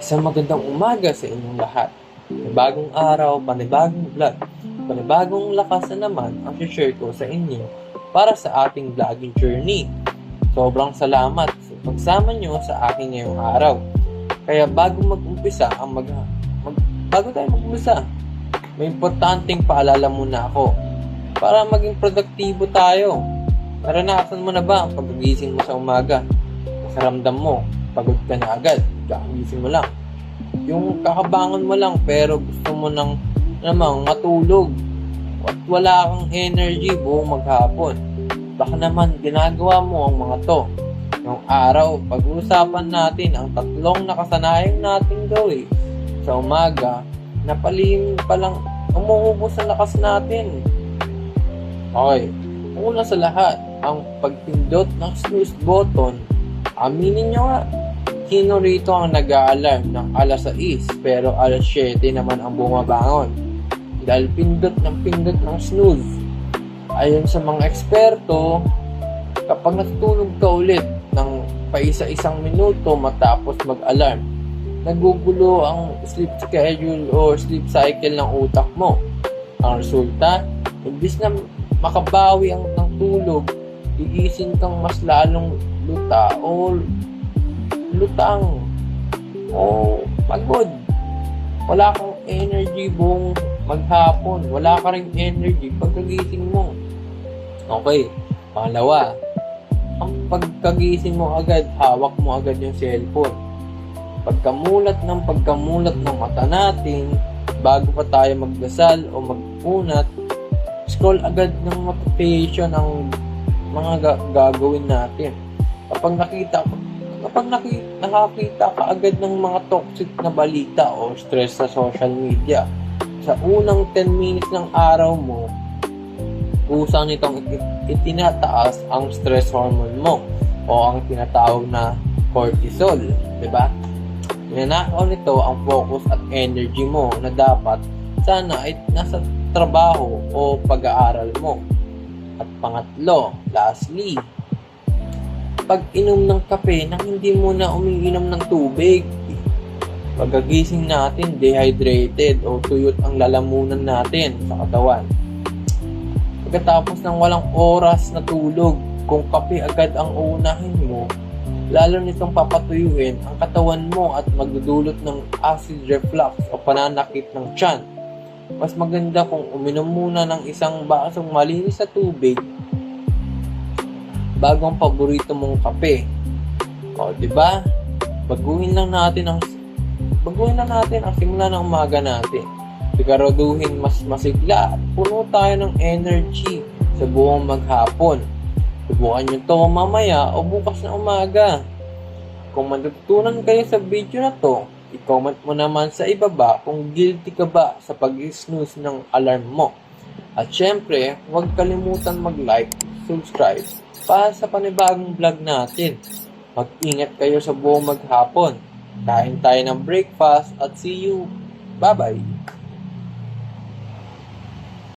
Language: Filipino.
Isang magandang umaga sa inyong lahat. Panibagong araw, panibagong vlog, panibagong lakas na naman ang share ko sa inyo para sa ating vlogging journey. Sobrang salamat sa pagsama nyo sa akin ngayong araw. Kaya bago mag-umpisa, bago tayo mag-umpisa, may importanteng paalala muna ako para maging produktibo tayo. Naranasan mo na ba ang pagkagising mo sa umaga? Nakaramdam mo, pagod ka na agad, kakagising mo lang. Yung kakabangon mo lang pero gusto mo nang namang matulog at wala kang energy buong maghapon. Baka naman ginagawa mo ang mga to. Ngayong araw, pag-uusapan natin ang tatlong nakasanayang nating gawin sa umaga na palihim palang umuubos ang lakas natin. Okay, una sa lahat, ang pagpindot ng snooze button. Aminin nyo nga, sino rito ang nag-a-alarm ng alas 6 pero alas 7 naman ang bumabangon? Dahil pindot ng snooze. Ayon sa mga eksperto, kapag natutulog ka ulit ng paisa-isang minuto matapos mag-alarm, nagugulo ang sleep schedule o sleep cycle ng utak mo. Ang resulta, imbis na makabawi ang tulog, gigising kang mas lalong lutang o pagod. Wala kang energy buong maghapon. Wala ka ring energy pagkagising mo. Okay, pangalawa, ang pagkagising mo agad, hawak mo agad yung cellphone. Pagkamulat ng mata natin, bago pa tayo magdasal o magpunat, scroll agad ng notification ang mga gagawin natin. Kapag nakakita ka agad ng mga toxic na balita o stress sa social media, sa unang 10 minutes ng araw mo, kusa nitong itinataas ang stress hormone mo o ang tinatawag na cortisol, di ba? Ninanakaw nito ang focus at energy mo na dapat sana ay nasa trabaho o pag-aaral mo. At pangatlo, lastly, pag-inom ng kape nang hindi mo na umiinom ng tubig. Pagkagising natin, dehydrated o tuyot ang lalamunan natin sa katawan. Pagkatapos ng walang oras na tulog, kung kape agad ang uunahin mo, lalo nitong papatuyuin ang katawan mo at magdudulot ng acid reflux o pananakit ng tiyan. Mas maganda kung uminom muna ng isang basong malinis na tubig bago ang paborito mong kape. O, di ba? Baguhin lang natin ang simula ng umaga natin. Siguraduhin mas masigla at puno tayo ng energy sa buong maghapon. Subukan nyo to mamaya o bukas na umaga. Kung matutunan kayo sa video na to, i-comment mo naman sa ibaba kung guilty ka ba sa pag-snooze ng alarm mo. At syempre, huwag kalimutan mag-like, subscribe para sa panibagong vlog natin. Mag-ingat kayo sa buong maghapon. Kain tayo ng breakfast at see you. Bye-bye!